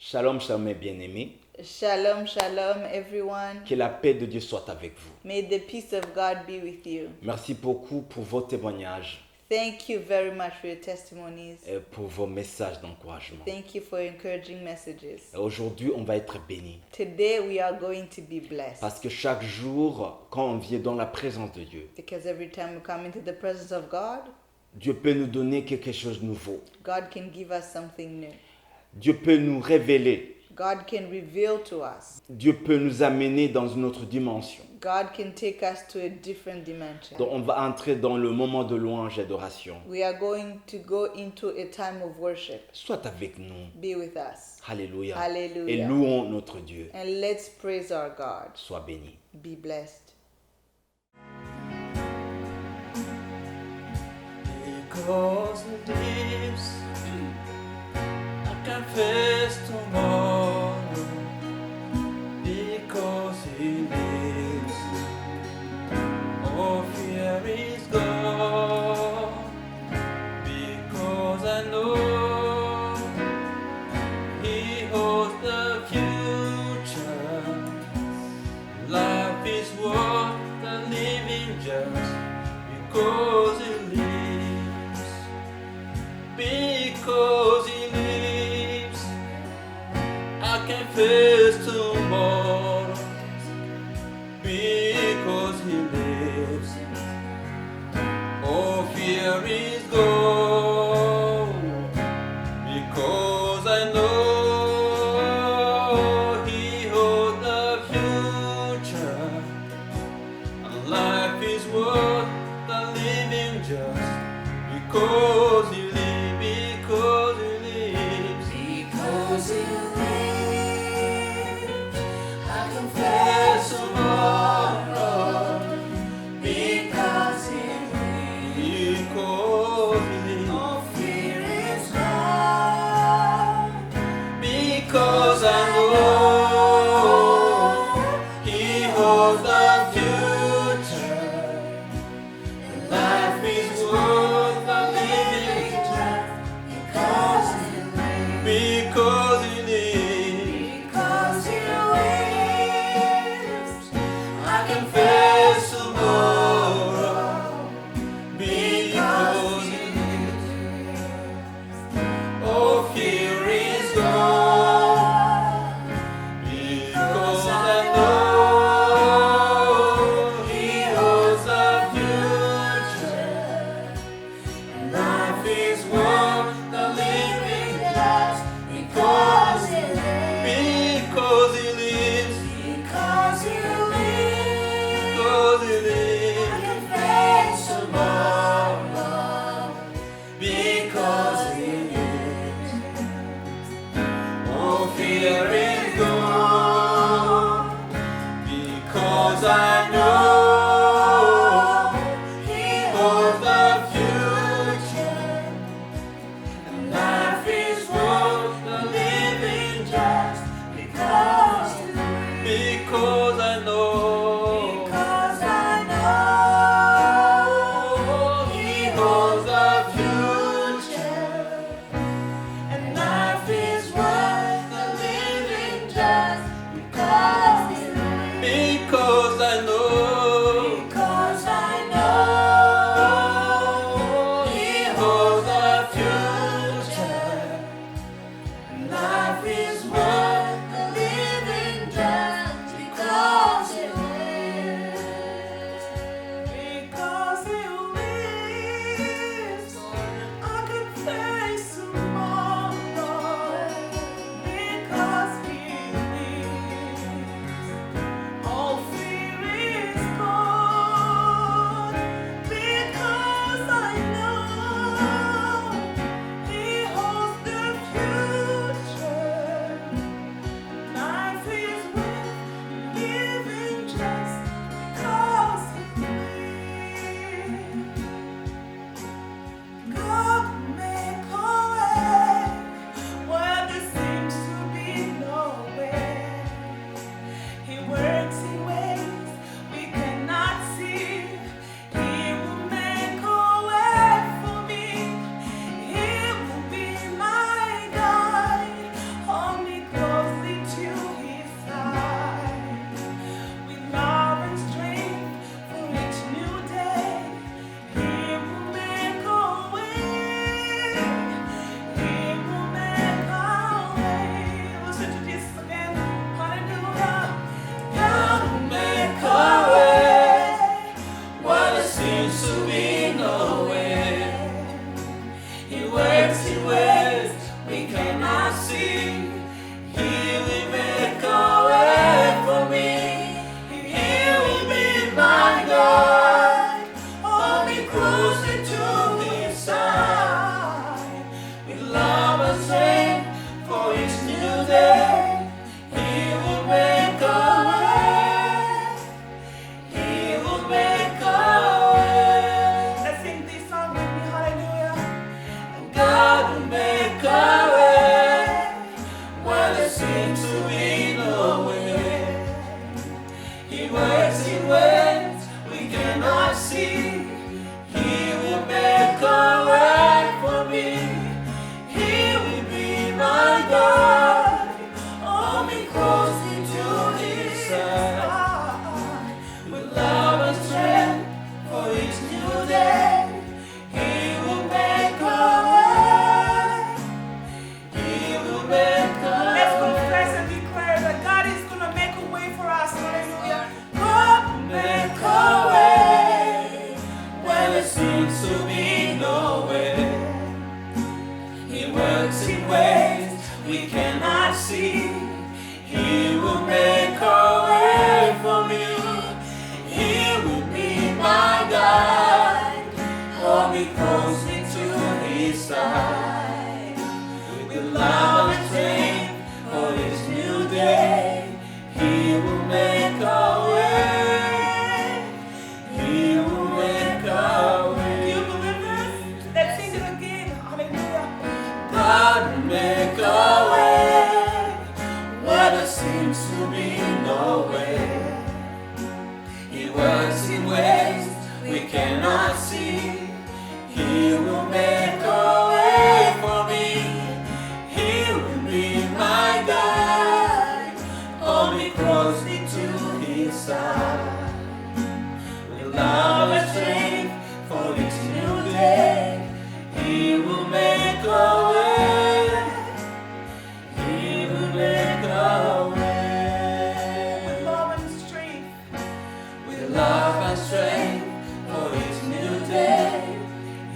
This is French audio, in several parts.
Shalom, shalom mes bien-aimés. Shalom, shalom, everyone. Que la paix de Dieu soit avec vous. May the peace of God be with you. Merci beaucoup pour vos témoignages Thank you very much for your testimonies. et pour vos messages d'encouragement. Thank you for encouraging messages. Et aujourd'hui, on va être bénis. Today we are going to be blessed Parce que chaque jour, quand on vient dans la présence de Dieu, because every time we come into the presence of God, Dieu peut nous donner quelque chose de nouveau. God can give us something new. Dieu peut nous révéler. God can reveal to us. Dieu peut nous amener dans une autre dimension. God can take us to a different dimension. Donc on va entrer dans le moment de louange et d'adoration. We are going to go into a time of worship. Sois avec nous. Be with us. Alléluia. Hallelujah. Et louons notre Dieu. And let's praise our God. Sois béni. Be blessed. Because he lives, I can face tomorrow. Because he lives, all fear is gone. Because I know he holds the future. Life is worth the living just because he lives. Because he lives, I can face tomorrow. Because he lives, all fear is gone. Because I know he holds the future, and life is worth the living just because he lives. Because he lives, Because he lives, I can face face tomorrow. because he lives. Because he lives, All fear is gone. because I know he holds the future. Life is worth the living just Because he lives. because he lives. Because he lives, I can Face face tomorrow. because Because he he lives. all fear is gone. Because I know he holds the future. Life is worth the living just Because he lives. because he lives. Because he lives. Because he I lives. can face tomorrow. Because he lives. All fear is gone. Because I know He for the future. see. He will make a way for me. He will be my guide. Hold me closely to his side. With love and strength for this new day, he will make a way. He will make a way. Do you believe this? Let's sing it again. Hallelujah. God will make a way where there seems to be no way. He works in ways we cannot see. He will make a way for me. He will be my guide. Hold me closely to his side. With love and strength for this new day, he will make a way. He will make a way. With love and strength. With love and strength for each new day,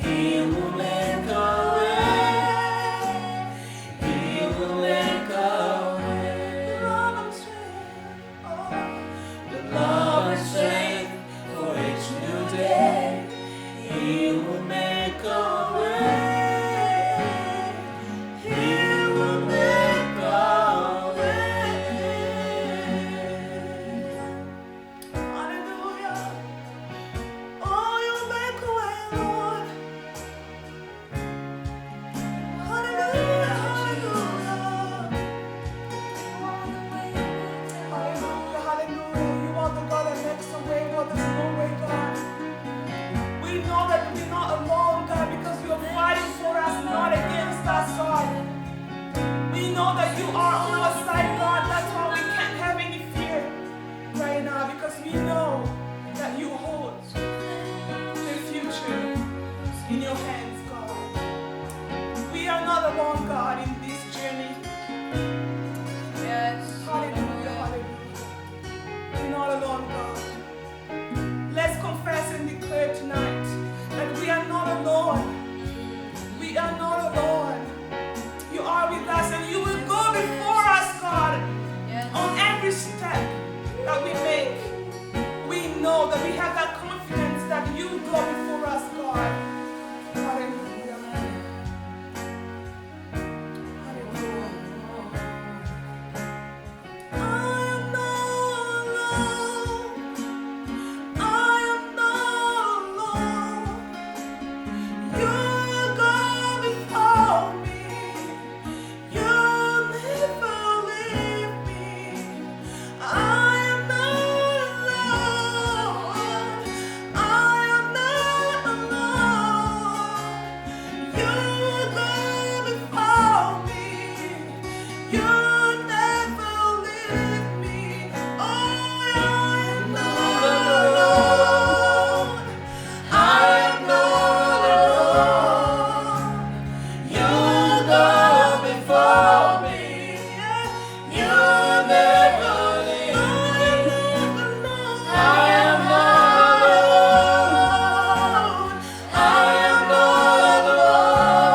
he will make a way. He will make a way. Love and strength. Oh. With love and strength for each new day, he will make a way. He will make a way. Hallelujah. Oh, you make a way, Lord. Hallelujah. Hallelujah. Hallelujah. You are the God that makes a way where there's no way, God. We know that we're not alone, God, because you are fighting for us, not against us, God. We know that you are on our side, God. That's why we can't have any fear right now, because we know that you hold the future in your hands, God. We are not alone, God, in this journey. Yes. Hallelujah, hallelujah. We're not alone, God. Let's confess and declare tonight that we are not alone. We are not alone. You are with us, and you will go before us, God, Yes. on every step that we make. We know that we have that confidence that you go before us, God. Hallelujah. Hallelujah. I am not alone. I am not alone. You go before me. You never leave me. I am not alone. I am not alone. You go before me. You never leave me. Oh, I am not alone. I am not alone. You go before me. You never leave me. I am not alone. I am not alone.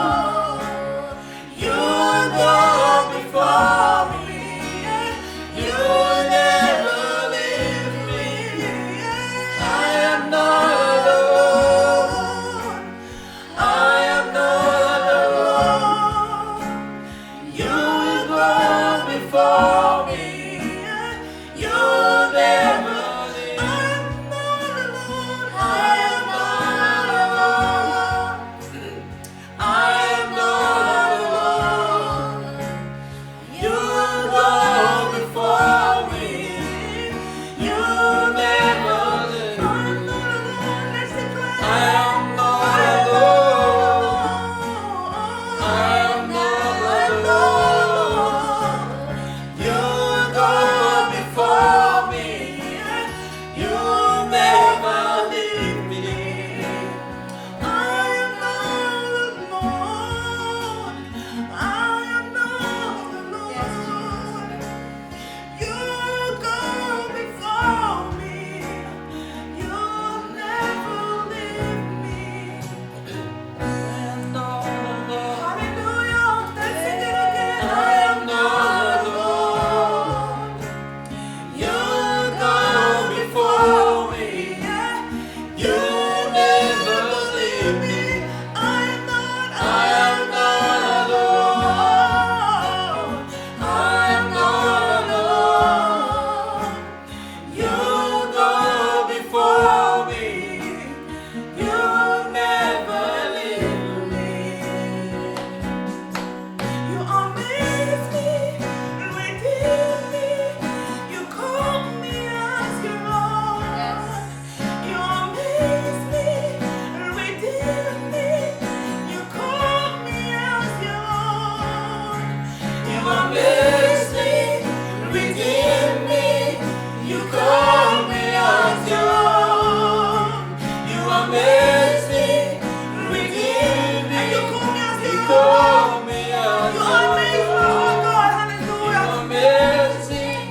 call me as You your amaze my heart, God. Hallelujah. You amazing,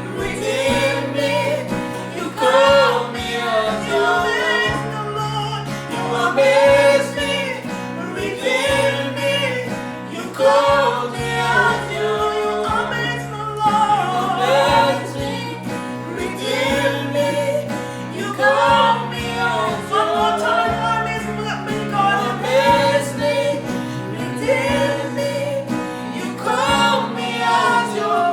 you redeem me. You call me as You your amaze the Lord. You amaze me, redeem me. You call me as your You amaze the Lord. amazing, redeem me. You call me as One more your time, you amaze me, God. amaze me, redeem me. You call me as your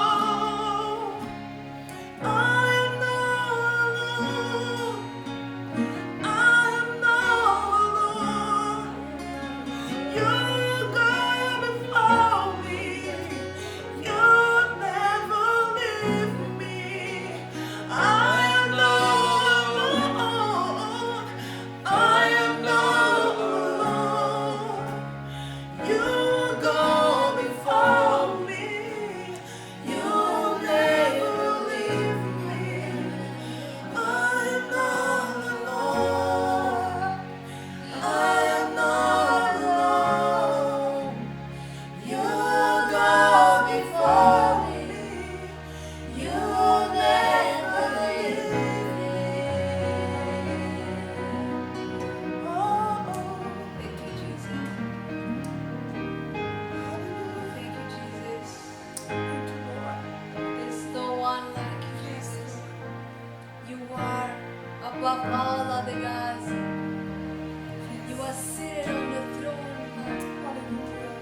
Lord. I am not alone. I am not alone. You go before me. You never leave me. I am not alone. I am not alone. You go before me. You never leave me. I am not alone. I am not alone. You go before me. You never leave me. Oh, Thank you, Jesus. Thank you, Jesus. thank you, Lord. There's no one like you, Jesus. You are above all other gods. You are seated on the throne, God. Hallelujah.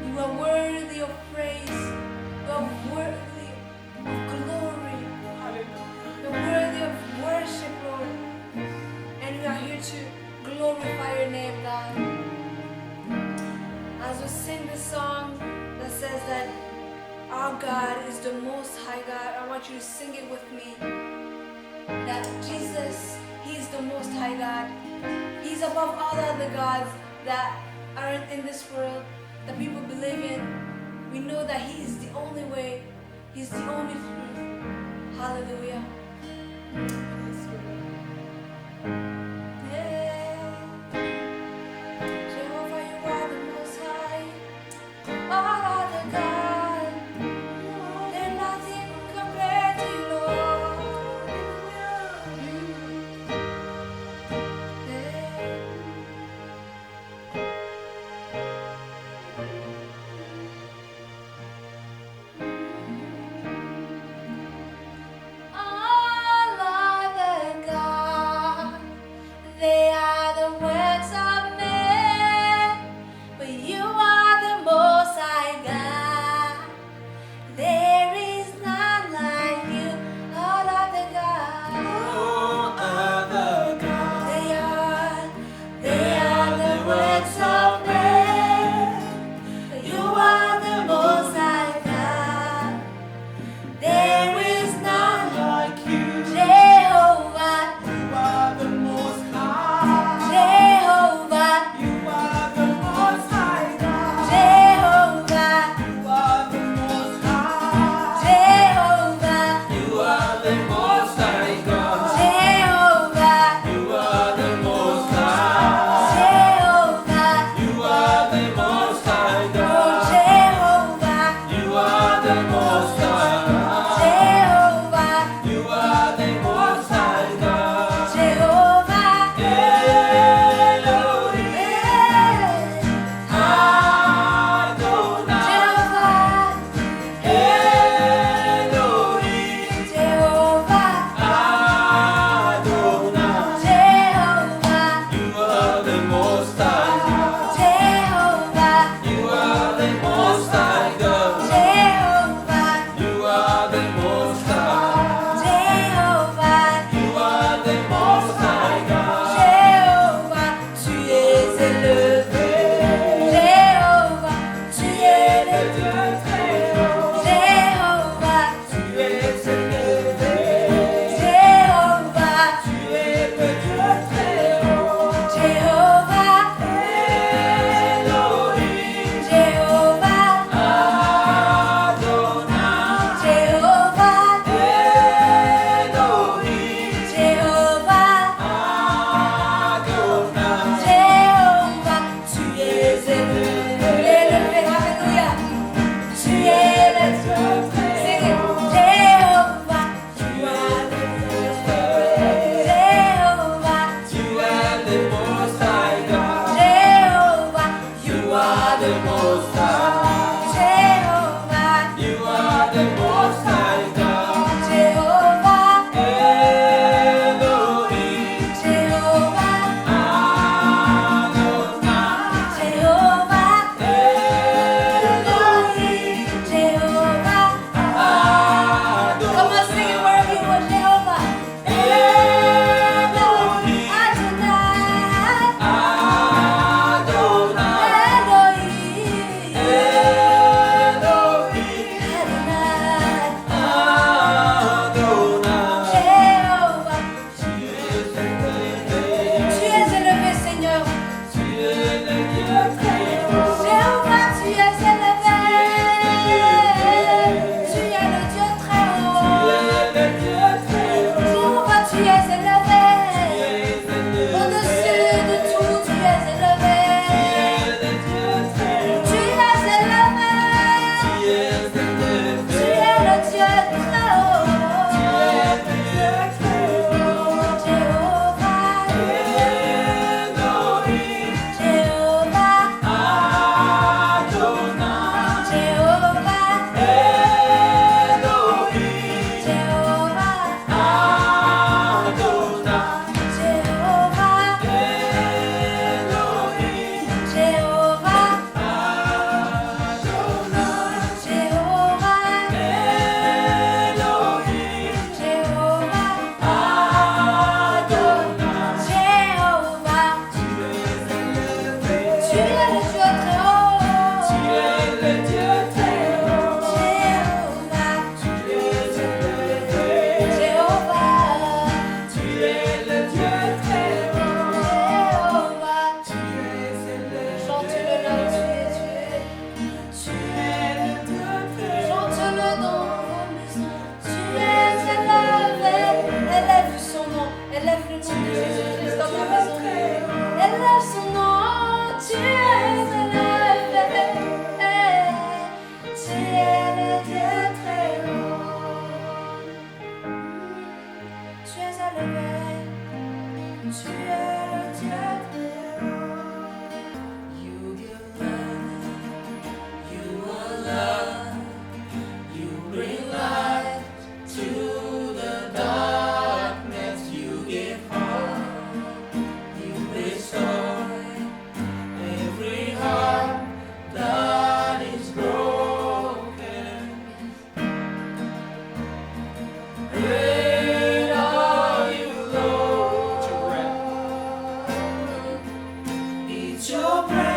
You are worthy of praise. You are worthy of glory. Hallelujah. You're worthy of worship, Lord. And we are here to glorify your name, God. As we sing the song that says that our God is the most high God, I want you to sing it with me. That Jesus, He is the most high God. He's above all other gods that are in this world, that people believe in. We know that He is the only way. He's the only truth. Hallelujah. Yeah. Jehovah, you are the most high. All other God, they're nothing compared to you, Lord. All other God, they are the works of men, but you are the most high God. There is none like you. All other God, No other God. they are the works of men, but you are the most high God. There is none Like you, Jehovah, You are the most high. Jehovah, You are the most high God. Jehovah, You are the most high. Jehovah, you are the most high God. Jehovah, You are the most high. Jehovah, Jéhovah, tu es élevé. Tu es le Dieu très haut. Jéhovah, tu es élevé. Au-dessus de tout, tu es élevé. Tu es élevé. Tu es le Dieu très haut. Jéhovah,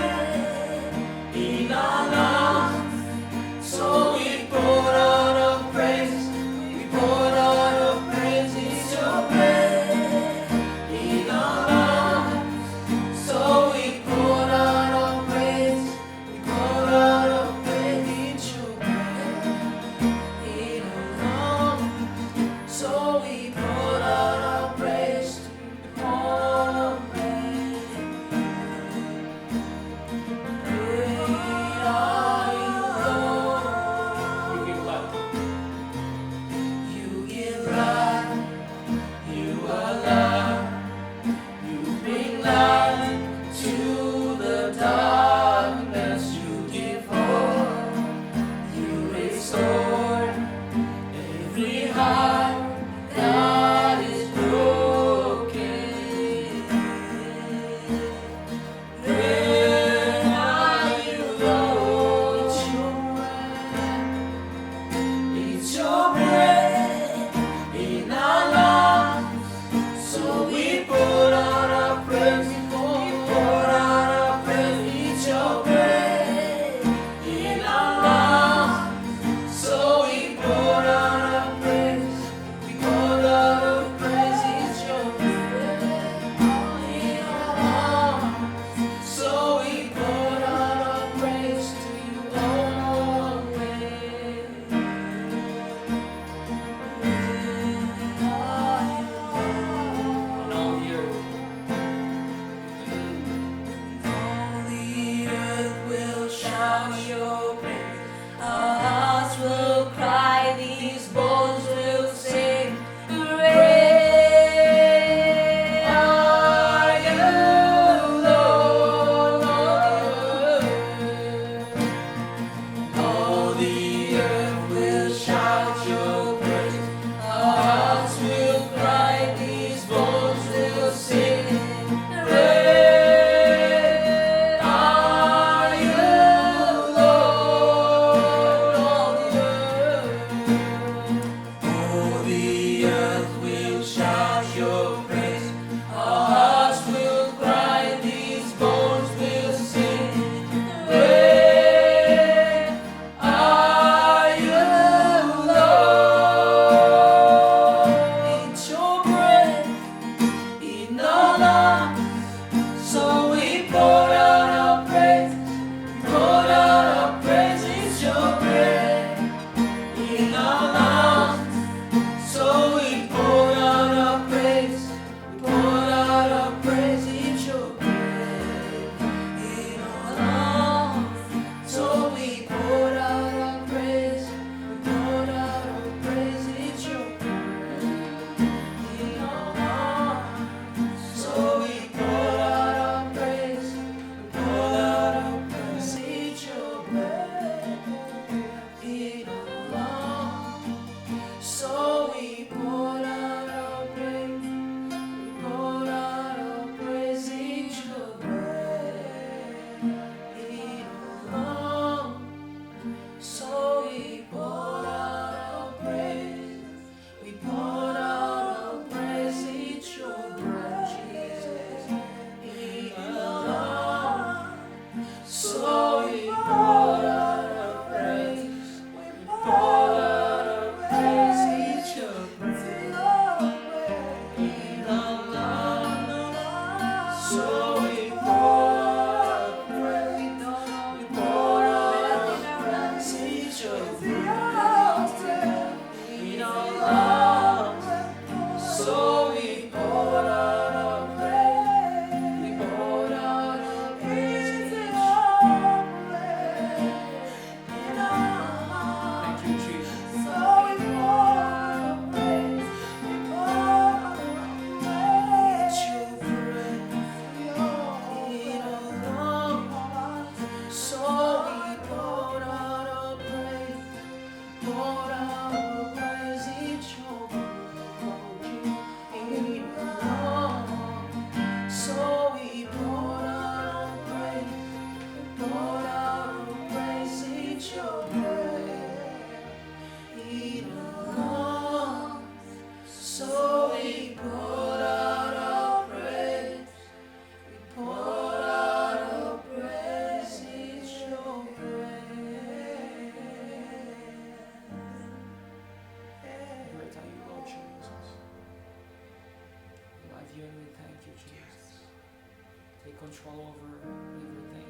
control over everything.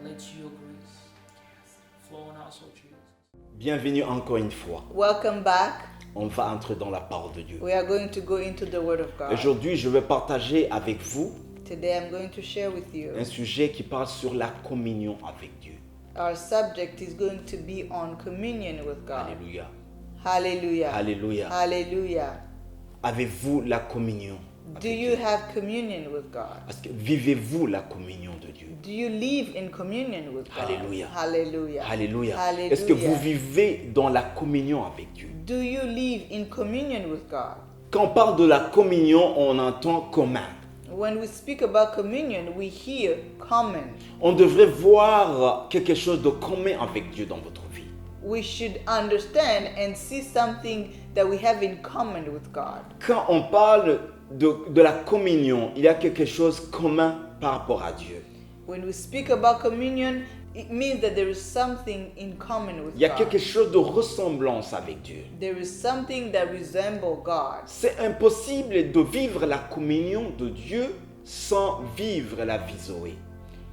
Let your grace flow in us, oh Jesus. Bienvenue encore une fois. Welcome back. On va entrer dans la parole de Dieu. We are going to go into the Word of God. Aujourd'hui, je vais partager avec vous Today I'm going to share with you. un sujet qui parle sur la communion avec Dieu. Our subject is going to be on communion with God. Alléluia. Hallelujah. Alléluia. Hallelujah. Avez-vous la communion avec Do you Dieu? have communion with God? Parce que vivez-vous la communion de Dieu? Do you live in communion with God? Hallelujah. Hallelujah. Alléluia. Hallelujah. Est-ce que vous vivez dans la communion avec Dieu? Do you live in communion with God? Quand on parle de la communion, on entend commun. When we speak about communion, we hear common. On devrait voir quelque chose de commun avec Dieu dans votre vie. We should understand and see something that we have in common with God. Quand on parle de la communion, il y a quelque chose de commun par rapport à Dieu. When we speak about communion, it means that there is something in common with Il y a God. quelque chose de ressemblance avec Dieu. There is something that resembles God. C'est impossible de vivre la communion de Dieu sans vivre la vie Zoé.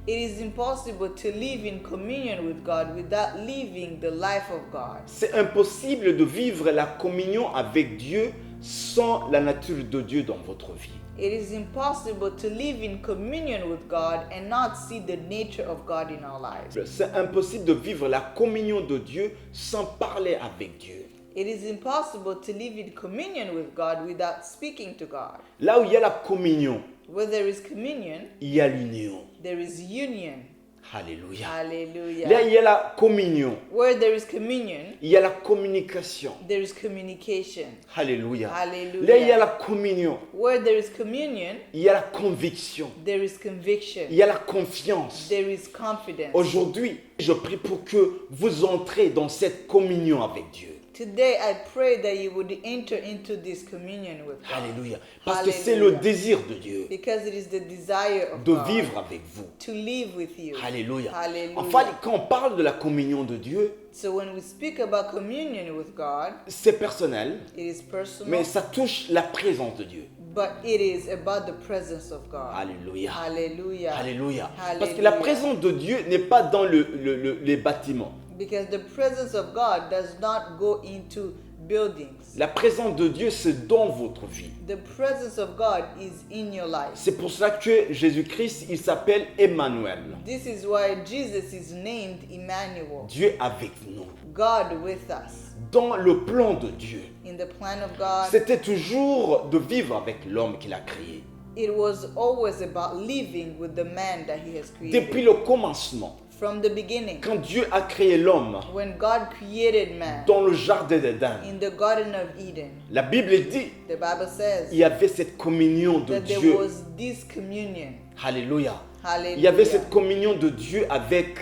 It is impossible to live in communion with God without living the life of God. C'est impossible de vivre la communion avec Dieu sans la nature de Dieu dans votre vie. It is impossible to live in communion with God and not see the nature of God in our lives. C'est impossible de vivre la communion de Dieu sans parler avec Dieu. It is impossible to live in communion with God without speaking to God. Là où il y a la communion, Where there is communion, il y a l'union. there is union. Alléluia. Là, Hallelujah. il y a la communion. Where there is communion, Il y a la communication. there is communication. Alléluia. Hallelujah. Là, il y a la communion. Where there is communion, Il y a la conviction. there is conviction. Il y a la confiance. There is confidence. Aujourd'hui, je prie pour que vous entrez dans cette communion avec Dieu. Today I pray that you would enter into this communion with God. Alléluia. Parce que c'est le Hallelujah. désir de Dieu Because it is the desire of de God vivre avec vous. to live with you. Alléluia. Hallelujah. Enfin, quand on parle de la communion de Dieu, So when we speak about communion with God, c'est personnel, it is personal, mais ça touche la présence de Dieu. but it is about the presence of God. Alléluia. Hallelujah. Alléluia. Hallelujah. Parce que la présence de Dieu n'est pas dans les bâtiments. Because the presence of God does not go into buildings. La présence de Dieu, c'est dans votre vie. The presence of God is in your life. C'est pour ça que Jésus-Christ, il s'appelle Emmanuel. This is why Jesus is named Emmanuel, Dieu avec nous. God with us. Dans le plan de Dieu, In the plan of God, c'était toujours de vivre avec l'homme qu'il a créé. it was always about living with the man that He has created. Depuis le commencement, From the beginning, quand Dieu a créé l'homme when God created man dans le jardin d'Éden, in the Garden of Eden, la Bible dit the Bible says il y avait cette communion de that there Dieu. was this communion. Alléluia. Hallelujah. Il y avait cette communion de Dieu avec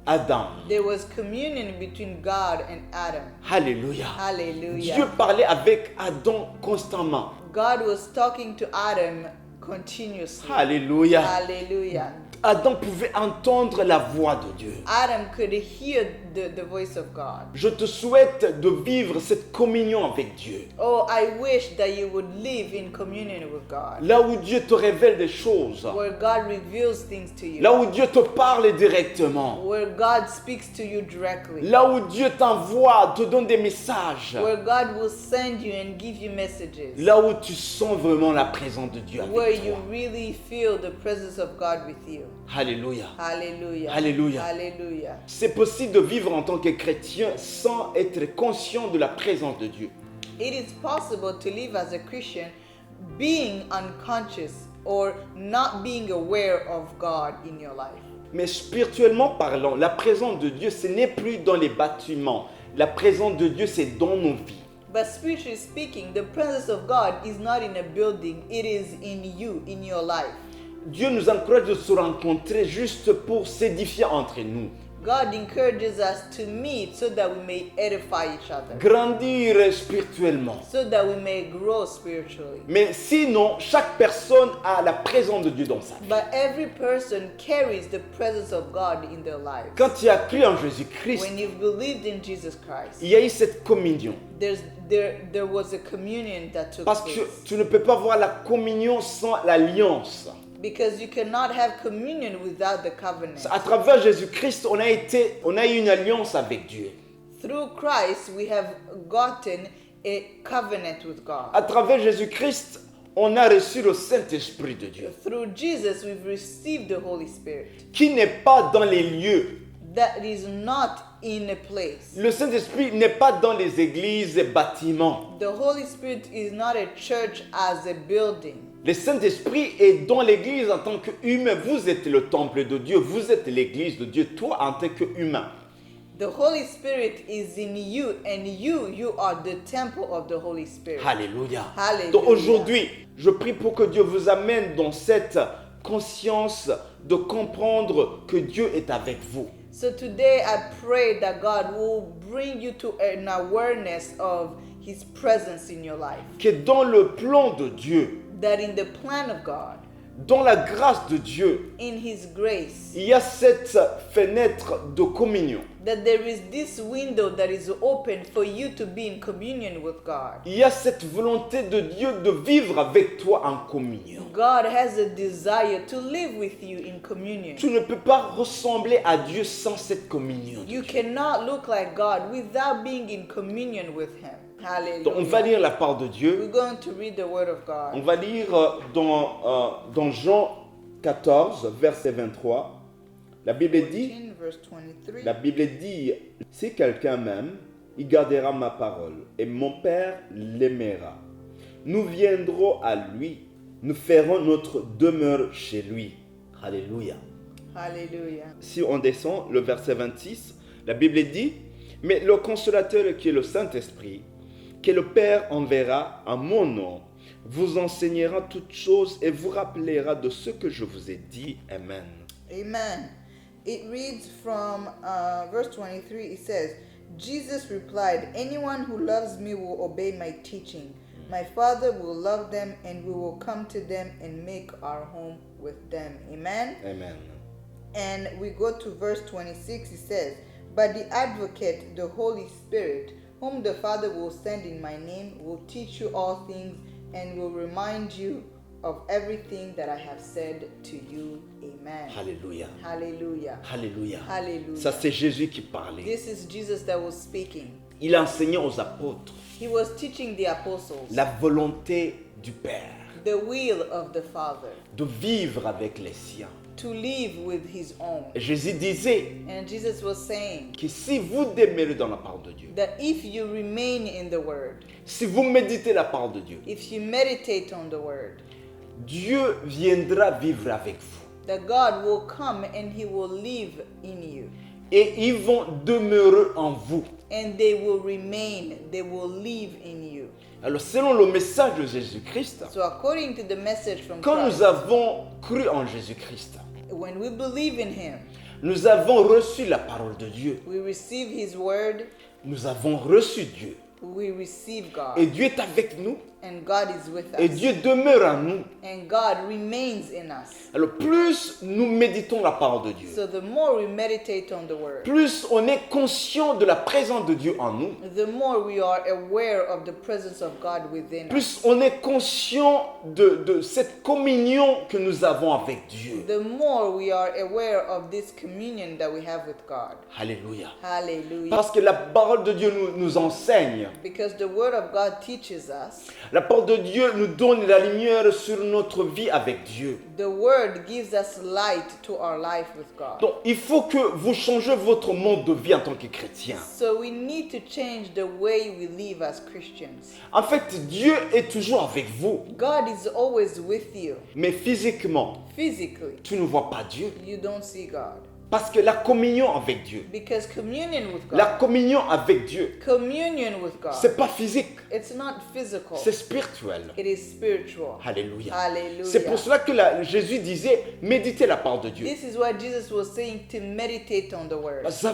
Adam. There was communion between God and Adam. Alléluia. Hallelujah. Dieu parlait avec Adam constamment. God was talking to Adam continuously. Alléluia. Hallelujah. Adam pouvait entendre la voix de Dieu. Adam could hear the voice of God. Je te souhaite de vivre cette communion avec Dieu. Oh, I wish that you would live in communion with God, Là où Dieu te révèle des choses. where God reveals things to you, Là où Dieu te parle directement. where God speaks to you directly, Là où Dieu t'envoie, te donne des messages. where God will send you and give you messages, Là où tu sens vraiment la présence de Dieu where avec you toi. really feel the presence of God with you. Alléluia. Hallelujah. Alléluia. Hallelujah. C'est possible de vivre en tant que chrétien sans être conscient de la présence de Dieu. It is possible to live as a Christian being unconscious or not being aware of God in your life. Mais spirituellement parlant, la présence de Dieu, ce n'est plus dans les bâtiments. La présence de Dieu, c'est dans nos vies. But spiritually speaking, the presence of God is not in a building, it is in you, in your life. Dieu nous encourage de se rencontrer juste pour s'édifier entre nous. God encourages us to meet so that we may edify each other, Grandir spirituellement. so that we may grow spiritually. Mais sinon, chaque personne a la présence de Dieu dans sa vie. But every person carries the presence of God in their lives. Quand tu as cru en Jésus-Christ, When you've believed in Jesus Christ, il y a eu cette communion. there was a communion that took Parce que place. tu ne peux pas avoir la communion sans l'alliance. Because you cannot have communion without the covenant. À travers Jésus-Christ, on a eu une alliance avec Dieu. Through Christ, we have gotten a covenant with God. À travers Jésus-Christ, on a reçu le Saint-Esprit de Dieu, Through Jesus, we've received the Holy Spirit. qui n'est pas dans les lieux. That is not in a place. Le Saint-Esprit n'est pas dans les églises et bâtiments. The Holy Spirit is not a church as a building. Le Saint-Esprit est dans l'église en tant qu'humain. Vous êtes le temple de Dieu, vous êtes l'église de Dieu, toi en tant qu'humain. The Holy Spirit is in you, and you are the temple of the Holy Spirit. Alléluia. Hallelujah. Donc aujourd'hui, je prie pour que Dieu vous amène dans cette conscience de comprendre que Dieu est avec vous. So today I pray that God will bring you to an awareness of His presence in your life. Que dans le plan de Dieu, That in the plan of God, dans la grâce de Dieu, in His grace, il y a cette fenêtre de communion. that there is this window that is open for you to be in communion with God. Il y a cette volonté de Dieu de vivre avec toi en communion. God has a desire to live with you in communion. Tu ne peux pas ressembler à Dieu sans cette communion. You cannot look like God without being in communion with Him. Donc on va Hallelujah. lire la parole de Dieu. We're going to read the Word of On God. va lire dans Jean 14, verset 23. La Bible dit, 14, verse 23. la Bible dit, si quelqu'un m'aime, il gardera ma parole, et mon Père l'aimera. Nous viendrons à lui, nous ferons notre demeure chez lui. Alléluia. Hallelujah. Si on descend le verset 26, la Bible dit, mais le consolateur qui est le Saint-Esprit, que le Père enverra en mon nom, vous enseignera toutes choses et vous rappellera de ce que je vous ai dit. Amen. Amen. It reads from verse 23, it says, Jesus replied, anyone who loves me will obey my teaching. My Father will love them and we will come to them and make our home with them. Amen. Amen. And we go to verse 26, it says, but the advocate, the Holy Spirit, whom the Father will send in my name, will teach you all things and will remind you of everything that I have said to you. Amen. Alléluia. Hallelujah. Alléluia. Hallelujah. Ça, c'est Jésus qui parlait. This is Jesus that was speaking. Il enseignait aux apôtres He was teaching the apostles la volonté du Père the will of the Father de vivre avec les siens. to live with His own. Et Jésus disait And Jesus was saying que si vous demeurez dans la parole de Dieu, that if you remain in the Word, si vous méditez la parole de Dieu, if you meditate on the Word, Dieu viendra vivre avec vous. that God will come and He will live in you. Et ils vont demeurer en vous. And they will remain, they will live in you. Alors selon le message de Jésus-Christ, So according to the message from quand Christ, nous avons cru en Jésus-Christ, when we believe in Him, nous avons reçu la parole de Dieu. we receive His Word, Nous avons reçu Dieu. we receive God. Et Dieu est avec nous. And God is with Et us. Dieu demeure en nous. And God remains in us. Alors plus nous méditons la parole de Dieu, So the more we meditate on the Word, plus on est conscient de la présence de Dieu en nous, the more we are aware of the presence of God within us. plus on est conscient de cette communion que nous avons avec Dieu. The more we are aware of this communion that we have with God. Alléluia. Hallelujah. Parce que la parole de Dieu nous enseigne. Because the Word of God teaches us. La parole de Dieu nous donne la lumière sur notre vie avec Dieu. The Word gives us light to our life with God. Donc il faut que vous changez votre mode de vie en tant que chrétien. So we need to change the way we live as Christians. En fait, Dieu est toujours avec vous. God is always with you. Mais physiquement, Physically, tu ne vois pas Dieu. you don't see God. Parce que la communion avec Dieu, Because communion with la God, communion avec Dieu, communion with God, c'est pas physique, it's not physical. c'est spirituel. It is spiritual. Alléluia. Hallelujah. C'est pour cela que Jésus disait, méditez la parole de Dieu. This is what Jesus was saying, to meditate on the Word. Ça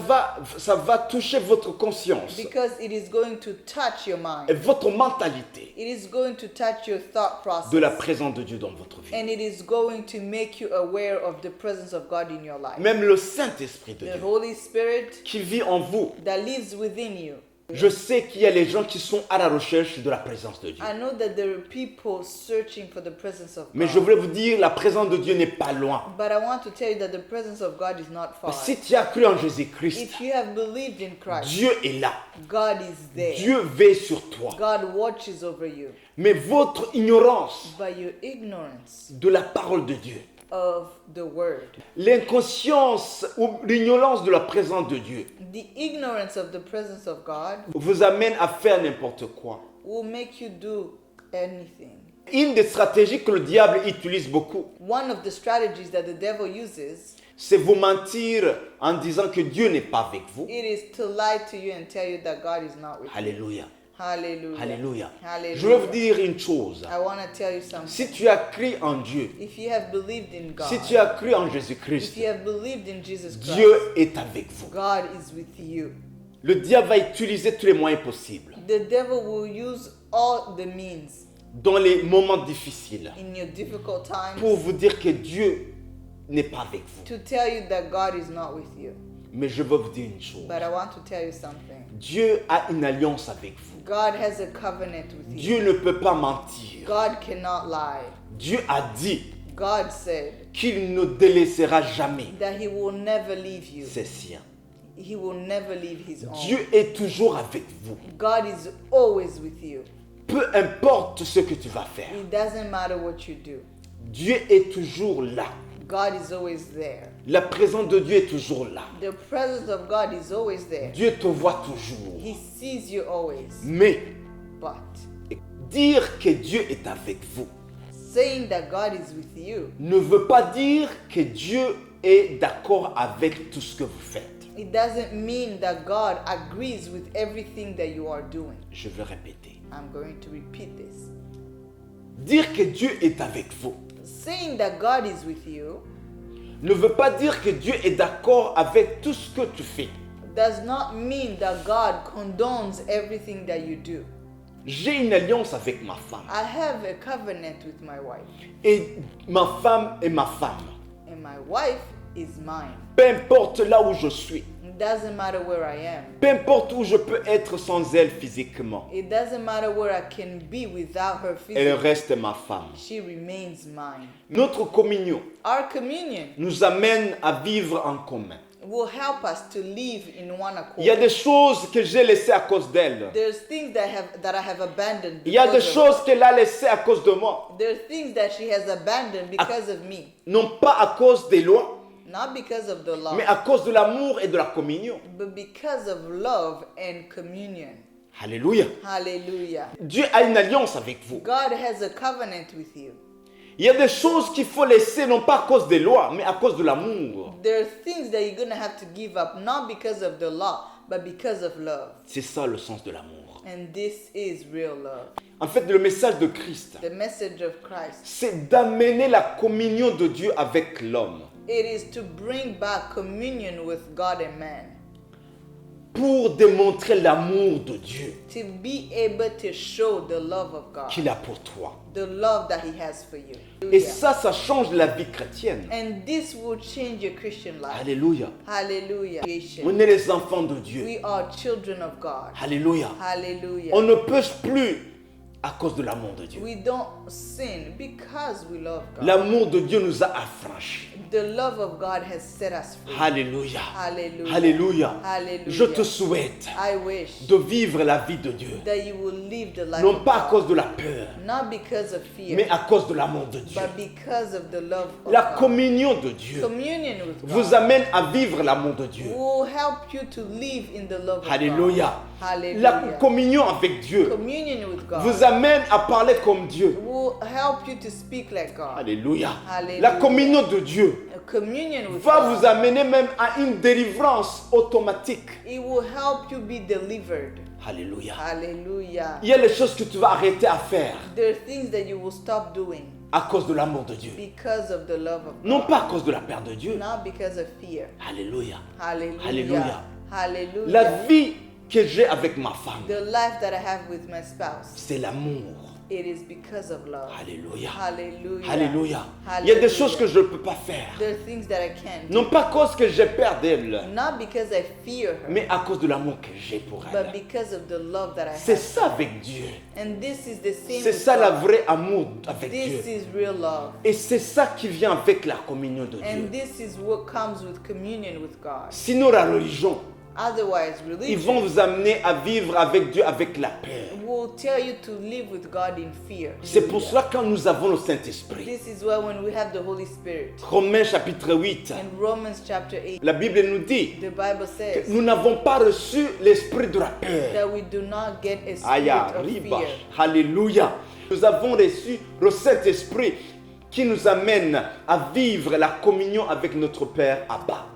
va toucher votre conscience Because it is going to touch your et mind. votre mentalité It is going to touch your thought process. de la présence de Dieu dans votre vie. And it is going to make you aware of the presence of God in your life. Même le Saint-Esprit de The Dieu Holy Spirit qui vit en vous, that lives within you, Je sais qu'il y a les gens qui sont à la recherche de la présence de Dieu. I know that there are people searching for the presence of Mais God. je voulais vous dire, la présence de Dieu n'est pas loin. But I want to tell you that the presence of God is not far. Si tu as cru en Jésus-Christ, If you have believed in Christ, Dieu est là. God is there. Dieu veille sur toi. God watches over you. Mais votre ignorance By your ignorance de la parole de Dieu, of the word, l'inconscience ou l'ignorance de la présence de Dieu the ignorance of the presence of God vous amène à faire n'importe quoi. will make you do anything. Une des stratégies que le diable utilise beaucoup, One of the strategies that the devil uses, c'est vous mentir en disant que Dieu n'est pas avec vous. it is to lie to you and tell you that God is not with you. Alléluia. Hallelujah. Alléluia. Hallelujah. Je vais vous dire une chose. I want to tell you something. Si tu as cru en Dieu, If you have believed in God, si tu as cru en if Jésus-Christ, you have believed in Jesus Christ, Dieu est avec vous. God is with you. Le diable va utiliser tous les moyens possibles The devil will use all the means dans les moments difficiles in your difficult times pour vous dire que Dieu n'est pas avec vous. to tell you that God is not with you. Mais je veux vous dire une chose. But I want to tell you something. Dieu a une alliance avec vous. God has a covenant with you. Dieu ne peut pas mentir. God cannot lie. Dieu a dit God said qu'il ne délaissera jamais that he will never leave you. ses siens. He will never leave his own. Dieu est toujours avec vous. God is always with you. Peu importe ce que tu vas faire, It doesn't matter what you do. Dieu est toujours là. God is always there. La présence de Dieu est toujours là. The presence of God is always there. Dieu te voit toujours. He sees you always. Mais But dire que Dieu est avec vous saying that God is with you, ne veut pas dire que Dieu est d'accord avec tout ce que vous faites. it doesn't mean that God agrees with everything that you are doing. Je vais répéter. I'm going to repeat this. Dire que Dieu est avec vous Saying that God is with you ne veut pas dire que Dieu est d'accord avec tout ce que tu fais. does not mean that God condones everything that you do. J'ai une alliance avec ma femme. I have a covenant with my wife, Et ma femme est ma femme. and my wife is mine. Peu importe là où je suis. It doesn't matter where I am. Peu importe où je peux être sans elle physiquement. It doesn't matter where I can be without her Elle physically. reste ma femme. She remains mine. Notre communion Our communion nous amène à vivre en commun. will help us to live in one Il y a accord. des choses que j'ai laissées à cause d'elle. There's things that I have abandoned Il y a des because of choses qu'elle a laissées à cause de moi. There are things that she has abandoned because of me. Non pas à cause des lois, Not because of the law, mais à cause de l'amour et de la communion. but because of love and communion. Alléluia. Hallelujah. Dieu a une alliance avec vous. God has a covenant with you. Il y a des choses qu'il faut laisser, non pas à cause des lois, mais à cause de l'amour. There are things that you're going to have to give up, not because of the law, but because of love. C'est ça le sens de l'amour. And this is real love. En fait, le message de Christ, The message of Christ. c'est d'amener la communion de Dieu avec l'homme It is to bring back communion with God and man. pour démontrer l'amour de Dieu To be able to show the love of God. qu'il a pour toi. The love that he has for you. Et ça change la vie chrétienne. And this will change your Christian life. Alléluia. Hallelujah. On est les enfants de Dieu. We are children of God. Alléluia. Hallelujah. On ne pêche plus à cause de l'amour de Dieu. We don't sin because we love God. L'amour de Dieu nous a affranchis. The love of God has set us free. Alléluia. Hallelujah. Alléluia. Hallelujah. Je te souhaite I wish de vivre la vie de Dieu. that you will live the life Non of pas à God. cause de la peur, Not because of fear, mais à cause de l'amour de Dieu. but because of the love of La God. communion de Dieu Communion with God vous amène à vivre l'amour de Dieu. will help you to live in the love of Alléluia. God. Hallelujah. La communion avec Dieu Communion with God vous amène à parler comme Dieu. will help you to speak like God. Alléluia. Hallelujah. La communion de Dieu A communion with va God. vous amener même à une délivrance automatique. It will help you be delivered. Alléluia. Hallelujah. Il y a les choses que tu vas arrêter à faire There are things that you will stop doing à cause de l'amour de Dieu. because of the love of Non God. pas à cause de la peur de Dieu. Not because of fear. Alléluia. Hallelujah. Alléluia. Hallelujah. La vie que j'ai avec ma femme, The life that I have with my spouse c'est l'amour. It is because of love. Alléluia. Hallelujah. Alléluia. Il y a des choses que je ne peux pas faire. There are things that I can't do. Non pas à cause que j'ai peur d'elle, Not because I fear her, mais à cause de l'amour que j'ai pour but elle. because of the love that I C'est have. ça avec Dieu. And this is the same C'est with ça le God. vrai amour avec This Dieu. is real love. Et c'est ça qui vient avec la communion de Dieu. And this is what comes with communion with God. Sinon la religion, Otherwise, ils vont religion vous amener à vivre avec Dieu avec la peur. will tell you to live with God in fear. C'est pour cela que quand nous avons le Saint-Esprit, This is why when we have the Holy Spirit, Romains chapitre 8, in Romans chapter 8, la Bible nous dit the Bible que says nous n'avons pas reçu l'esprit de la peur. that we do not get a spirit Aya, of riba, fear. alléluia. Nous avons reçu le Saint-Esprit qui nous amène à vivre la communion avec notre Père Abba.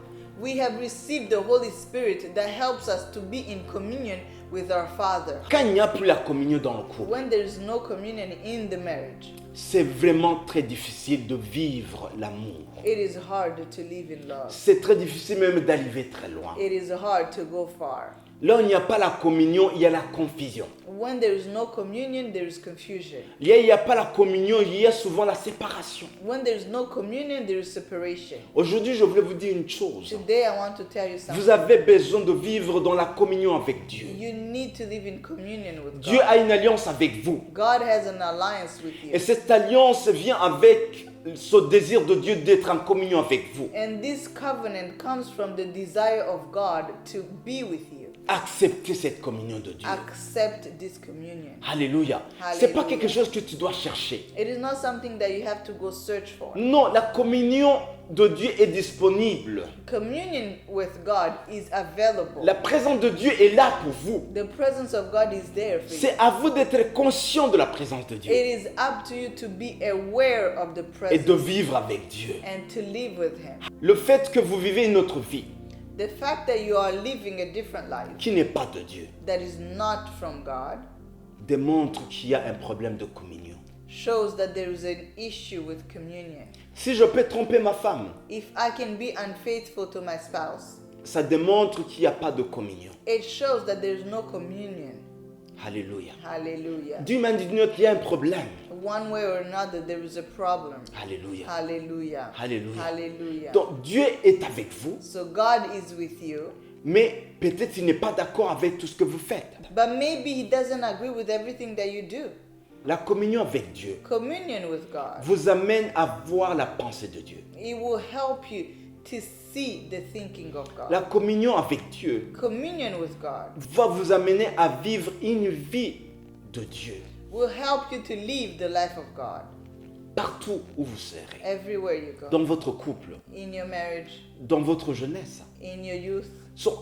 We have received the Holy Spirit that helps us to be in communion with our Father. Quand il n'y a plus la communion dans le couple, When there is no communion in the marriage, c'est vraiment très difficile de vivre l'amour. it is hard to live in love. C'est très difficile même d'arriver très loin. It is hard to go far. Là où il n'y a pas la communion, il y a la confusion. When there is no communion, there is confusion. Là où il n'y a pas la communion, il y a souvent la séparation. When there is no communion, there is separation. Aujourd'hui, je voulais vous dire une chose. Today, I want to tell you Vous something. avez besoin de vivre dans la communion avec Dieu. You need to live in communion with Dieu God. a une alliance avec vous. God has an alliance with Et you. cette alliance vient avec ce désir de Dieu d'être en communion avec vous. And this covenant comes from the desire of God to be with you. Acceptez cette communion de Dieu. Accept this communion. Alléluia. C'est pas quelque chose que tu dois chercher. It is not something that you have to go search for. Non, la communion de Dieu est disponible. Communion with God is available. La présence de Dieu est là pour vous. The presence of God is there for you. C'est à vous d'être conscient de la présence de Dieu It is up to you to be aware of the et de presence vivre avec Dieu. and to live with Him. Le fait que vous vivez une autre vie The fact that you are living a different life qui n'est pas de Dieu that is not from God démontre qu'il y a un problème de communion. shows that there is an issue with communion. Si je peux tromper ma femme, If I can be unfaithful to my spouse, ça démontre qu'il n'y a pas de communion. it shows that there is no communion. Alléluia. Hallelujah. D'une manière ou d'une autre, il y a un problème. One way or another, there is a problem. Alléluia. Hallelujah. Alléluia. Hallelujah. Donc Dieu est avec vous, So God is with you, mais peut-être il n'est pas d'accord avec tout ce que vous faites. but maybe He doesn't agree with everything that you do. La communion avec Dieu Communion with God, vous amène à voir la pensée de Dieu. it will help you to see the thinking of God. La communion avec Dieu Communion with God va vous amener à vivre une vie de Dieu will help you to live the life of God partout où vous serez. everywhere you go. Dans votre couple, In your marriage, dans votre jeunesse. in your youth.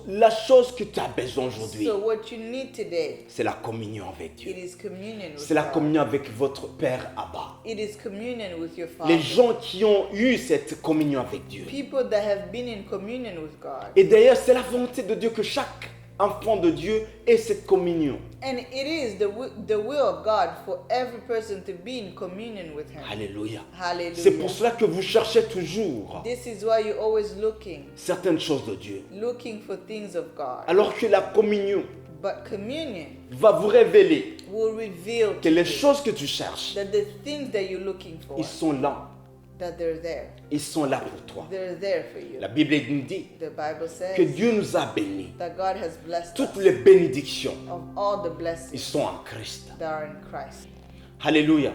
La chose que tu as besoin aujourd'hui, So what you need today, c'est la communion avec it Dieu. is communion with C'est la God. communion avec votre Père Abba. It is communion with your Les Father. gens qui ont eu cette communion avec Dieu. People that have been in communion with God. Et d'ailleurs, c'est la volonté de Dieu que chaque enfant de Dieu ait cette communion. And it is the will of God for every person to be in communion with Him. Alléluia. C'est Hallelujah. pour cela que vous cherchez toujours This is why you're always looking certaines choses de Dieu. for things of God. Alors que la communion But communion va vous révéler will reveal que to les you choses que tu cherches, that the things that you're looking for, ils sont là. that they're there. Ils sont là pour toi. They're there for you. La Bible nous dit The Bible que says Dieu nous a bénis. that God has blessed Toutes us les bénédictions, of all the ils blessings sont en Christ. that are in Christ. Alléluia.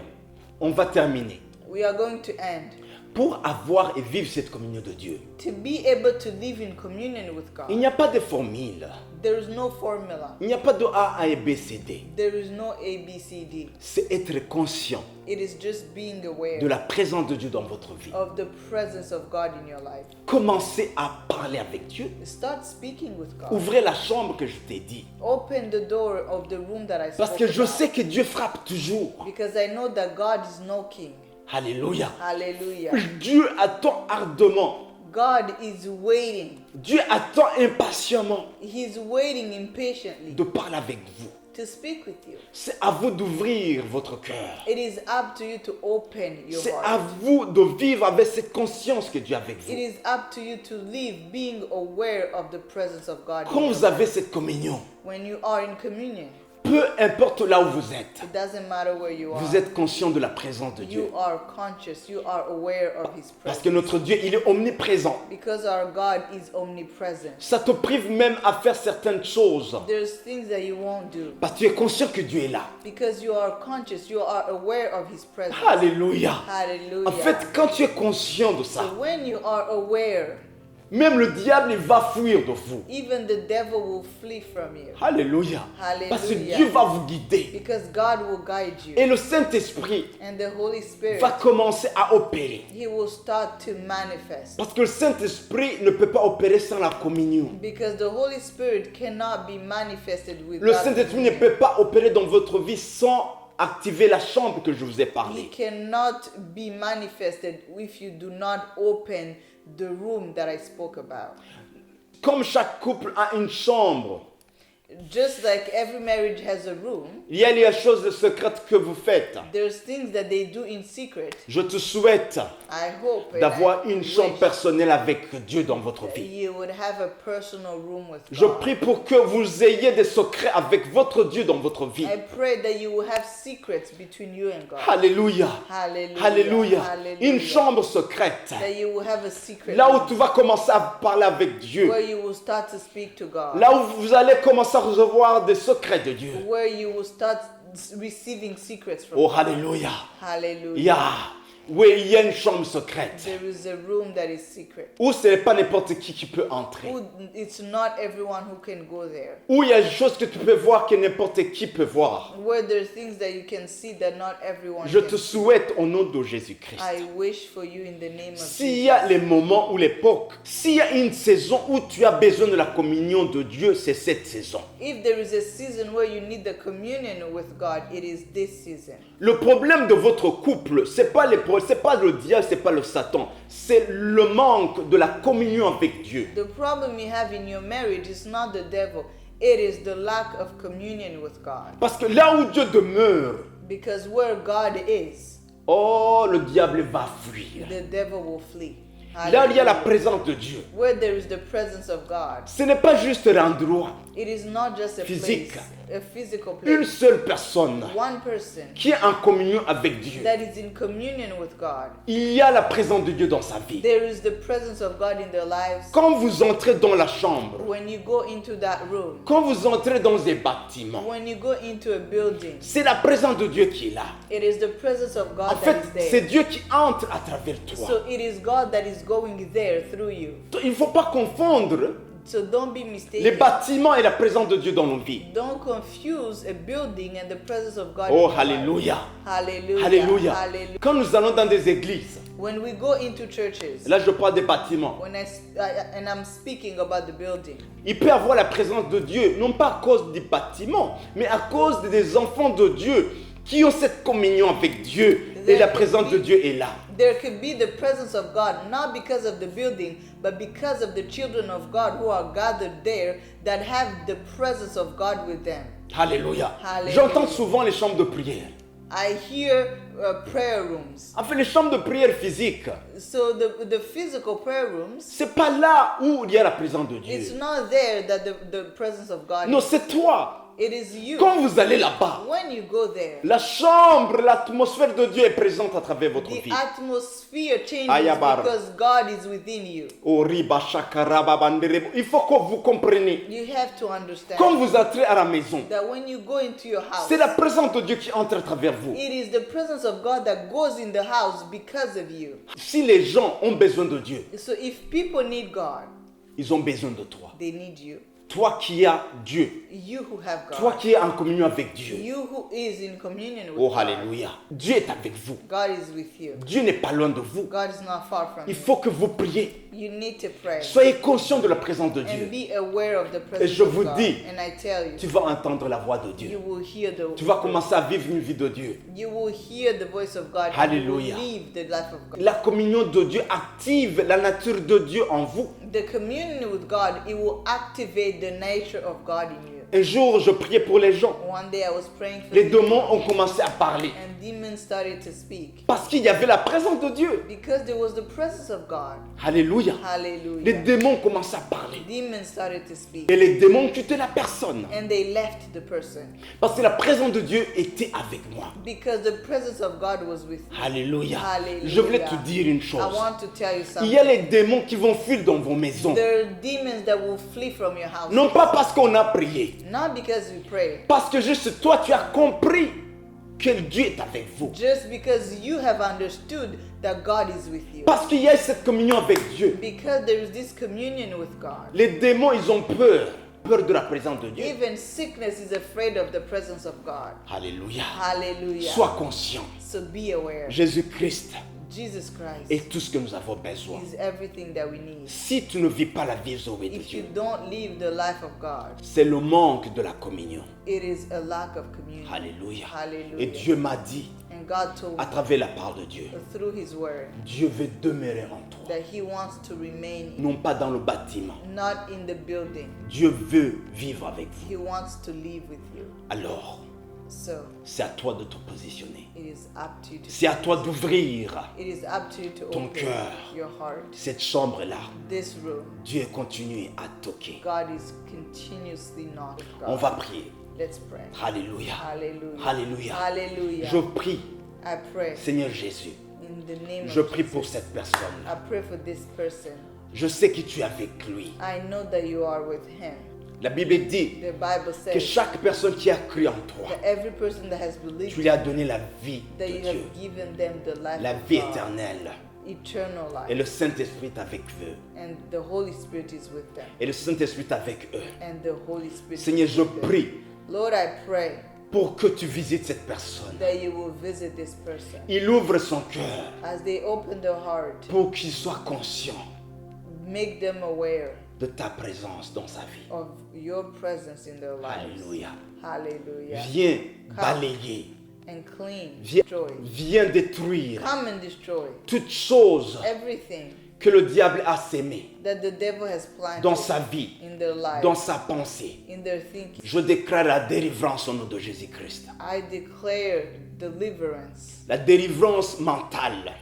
On va terminer. We are going to end. Pour avoir et vivre cette communion de Dieu, To be able to live in communion with il God, n'y a pas de formule. there is no formula. Il n'y a pas de A et B, C, D. There is no A, B, C, D. C'est être conscient It is just being aware de la présence de Dieu dans votre vie. of the presence of God in your life. Commencez à parler avec Dieu. Start speaking with God. Ouvrez la chambre que je t'ai dit. Open the door of the room that I Parce spoke que je about. sais que Dieu frappe toujours. Because I know that God is knocking. Alléluia. Hallelujah. Dieu attend ardemment. God is waiting. Dieu attend impatiemment He's waiting impatiently de parler avec vous. to speak with you. C'est à vous d'ouvrir votre cœur. It is up to you to open your C'est à heart. vous de vivre avec cette conscience que Dieu a avec It vous. is up to you to live being aware of the presence of God. in Quand your vous avez life. cette communion, When you are in communion, Peu importe là où vous êtes, It doesn't matter where you are. vous êtes conscient de la présence de Dieu. You are conscious. You are aware of His Parce que presence. notre Dieu, il est omniprésent. Because our God is omnipresent. Ça te prive même à faire certaines choses. There's things that you won't do. Parce que tu es conscient que Dieu est là. Because you are conscious. You are aware of His presence. Alléluia. Hallelujah. En fait, quand tu es conscient de ça, So when you are aware, même le diable, il va fuir de vous. even the devil will flee from you. Alléluia. Hallelujah. Parce que Dieu va vous guider. Because God will guide you. Et le Saint-Esprit And the Holy Spirit, va commencer à opérer. He will start to manifest. Parce que le Saint-Esprit ne peut pas opérer sans la communion. Because the Holy Spirit cannot be manifested Le without Saint-Esprit ne communion. peut pas opérer dans votre vie sans activer la chambre que je vous ai He parlé. cannot be manifested if you do not open the room that I spoke about. Comme chaque couple a une chambre, Just like every marriage has a room, il y a les choses secrètes que vous faites. there's things that they do in secret. Je te souhaite I hope and d'avoir I une chambre wish personnelle avec Dieu dans votre vie. you would have a personal room with Je God. prie pour que vous ayez des secrets avec votre Dieu dans votre vie. I pray that you will have secrets between you and God. Alléluia. Hallelujah. Alléluia. Hallelujah. Une chambre secrète. That you will have a secret Là où room tu vas commencer à parler avec Dieu. where you will start to speak to God. Là où vous allez commencer à recevoir des secrets de Dieu. Where you will start receiving secrets from Oh, God. alléluia. Hallelujah. Il y a, oui, il y a une chambre secrète. There is a room that is secret. Où ce n'est pas n'importe qui peut entrer. Who- It's not everyone who can go there. Où il y a des choses que tu peux voir que n'importe qui peut voir. Where there's things that you can see that not everyone Je can te see. souhaite au nom de Jésus-Christ. I wish for you in the name of S'il y a Jesus. les moments ou l'époque, s'il y a une saison où tu as besoin de la communion de Dieu, c'est cette saison. If there is a season where you need the communion with God, it is this season. Le problème de votre couple, c'est pas le diable, c'est pas le Satan, c'est le manque de la communion avec Dieu. The problem you have in your marriage is not the devil, it is the lack of communion with God. Parce que là où Dieu demeure, Because where God is, oh, le diable va fuir. the devil will flee. Là où il y a la Hallelujah. présence de Dieu, Where there is the presence of God, ce n'est pas juste l'endroit, it is not just a Physique. place, a physical une place. seule personne One person qui est en communion avec Dieu. that is in communion with God. Il y a la présence de Dieu dans sa vie. There is the presence of God in their lives. Quand vous entrez dans la chambre, When you go into that room, quand vous entrez dans un bâtiment, when you go into a building, c'est la présence de Dieu qui est là. it is the presence of God En fait, that is c'est there. Dieu qui entre à travers toi. So it is God that is going there through you. Il ne faut pas confondre So don't be les mistaken. bâtiments et la présence de Dieu dans nos vies. Don't confuse a building and the presence of God. Oh, in your life. alléluia. Hallelujah. Alléluia. Hallelujah. Quand nous allons dans des églises, When we go into churches, là je parle des bâtiments, and I'm speaking about the building, il peut y avoir la présence de Dieu, non pas à cause des bâtiments, mais à cause des enfants de Dieu qui ont cette communion avec Dieu et la présence de Dieu est là. there could be the presence of God, not because of the building, but because of the children of God who are gathered there that have the presence of God with them. Alléluia. Alléluia. J'entends souvent les chambres de prière. I hear prayer rooms. En fait, les chambres de prière physiques, So the physical prayer rooms, c'est pas là où il y a la présence de it's Dieu. not there that the presence of God Non, is. c'est toi. It is you. Quand vous allez là-bas, When you go there, la chambre, l'atmosphère de Dieu est présente à travers votre the vie. atmosphere changes Ayabar. because God is within you. Oh, riba, shakaraba, banderebo. Il faut que vous compreniez. You have to understand Quand vous entrez à la maison, that when you go into your house, c'est la présence de Dieu qui entre à travers vous. it is the presence of God that goes in the house because of you. Si les gens ont besoin de Dieu, So if people need God, ils ont besoin de toi. they need you. Toi qui as Dieu, You who have toi God. qui es en communion avec Dieu. You who is in communion with Oh, God. alléluia. Dieu est avec vous. God is with you. Dieu n'est pas loin de vous. God is not far from Il you. faut que vous priez. You need to pray Soyez conscient de la présence de and Dieu. be aware of the Et presence je of vous God. dis, And I tell tu you, vas entendre la voix de you Dieu. will hear the Tu vas commencer à vivre une vie de Dieu. you will hear the voice of God. And you will Hallelujah. live the life of God. La communion de Dieu active la nature de Dieu en vous. The communion with God, it will activate the nature of God in you. Un jour, je priais pour les gens. One day I was praying for Les people, démons ont commencé à parler. and demons started to speak. Parce qu'il y avait la présence de Dieu. Because there was the presence of God. Alléluia. Les Hallelujah. démons commencent à parler. Demons started to speak. Et les démons quittaient la personne. And they left the person. Parce que la présence de Dieu était avec moi. Because the presence of God was with me. Alléluia. Hallelujah. Je voulais te dire une chose. I want to tell you Il y a something. les démons qui vont fuir dans vos maisons. There are demons that will flee from your house. Non pas parce qu'on a prié. Not because you pray. Parce que juste toi, tu as compris que Dieu est avec vous. Just because you have understood that God is with you. Parce qu'il y a cette communion avec Dieu. Because there is this communion with God. Les démons, ils ont peur. Peur de la présence de Dieu. Even sickness is afraid of the presence of God. Alléluia. Hallelujah. Sois conscient. So be aware. Jésus-Christ Jesus Christ est tout ce que nous avons besoin. is everything that we need. Si tu ne vis pas la vie sauvée de If you Dieu, don't live the life of God, c'est le manque de la communion. it is a lack of communion. Alléluia. Hallelujah. Et Dieu m'a dit, And God told à me travers la parole de Dieu, through His Word Dieu veut demeurer en toi. that He wants to remain in, Non pas dans le bâtiment. not in the building. Dieu veut vivre avec vous. He wants to live with you. Alors, So c'est à toi de te positionner. it is up to you to C'est à toi d'ouvrir It is up to you to ton open cœur. your heart. cette chambre-là. This room, Dieu continue à toquer. God is continuously knocking. On God. va prier. Let's pray. Alléluia. Hallelujah. Alléluia. Hallelujah. Je prie, I pray Seigneur Jésus, in the name je of prie Jesus. pour cette personne. I pray for this person. Je sais que tu es avec lui. I know that you are with him. La Bible dit The Bible que says chaque personne qui a cru en toi, that every person that has tu believed lui as donné la vie that de you Dieu, have given them the life la of vie God, éternelle. eternal Et life, le Saint-Esprit est avec eux. and the Holy Spirit is with them, Et le Saint-Esprit est avec eux. and the Holy Spirit Seigneur, is je with them. prie Lord, I pray pour que tu visites cette personne. that you will visit this person Il ouvre son cœur as they open their heart. pour qu'il soit conscient Make them aware de ta présence dans sa vie. of your presence in their lives. Alléluia. Hallelujah. Viens balayer, And clean, viens, destroy. viens détruire Come and destroy toute chose everything que le diable a sémé that the devil has planted dans sa vie, in their life, dans sa pensée. in their thinking. Je déclare la délivrance au nom de Jésus-Christ. I declare deliverance, La délivrance mentale.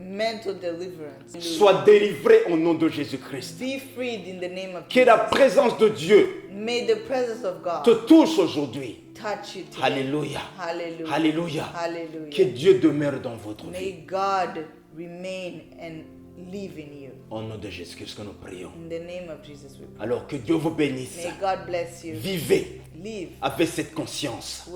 mental deliverance. Soit délivrée au nom de Jésus-Christ. Be freed in the name of Que la Jesus. présence de Dieu May the presence of God te touche aujourd'hui. touch you today. Alléluia. Hallelujah. Alléluia. Hallelujah. Que Dieu demeure dans votre vie. May God remain and live in you. Au nom de Jésus-Christ que nous prions. In the name of Jesus we pray. Alors que Dieu vous bénisse. May God bless you. Vivez Live avec cette conscience.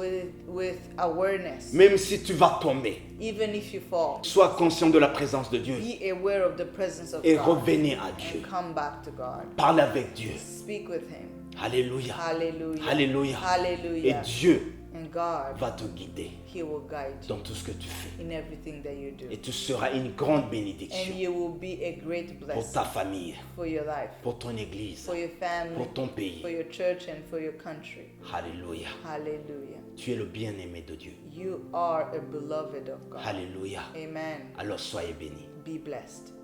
with awareness. Même si tu vas tomber, Even if you fall, sois conscient de la présence de Dieu be aware of the presence of et God revenez à Dieu. and come back to God. Parle avec Dieu. Speak with Him. Alléluia. Hallelujah. Alléluia. Et Hallelujah. Dieu And God, va te guider He will guide you dans tout ce que tu fais. in everything that you Et do. tu seras une grande And bénédiction you will be a great pour blessing ta famille, for your life, pour ton église, for your family, pour ton pays. for your church, and for your country. Alléluia. Hallelujah. Tu es le bien-aimé de Dieu. You are a beloved of God. Alléluia. Amen. Alors soyez bénis. Be blessed.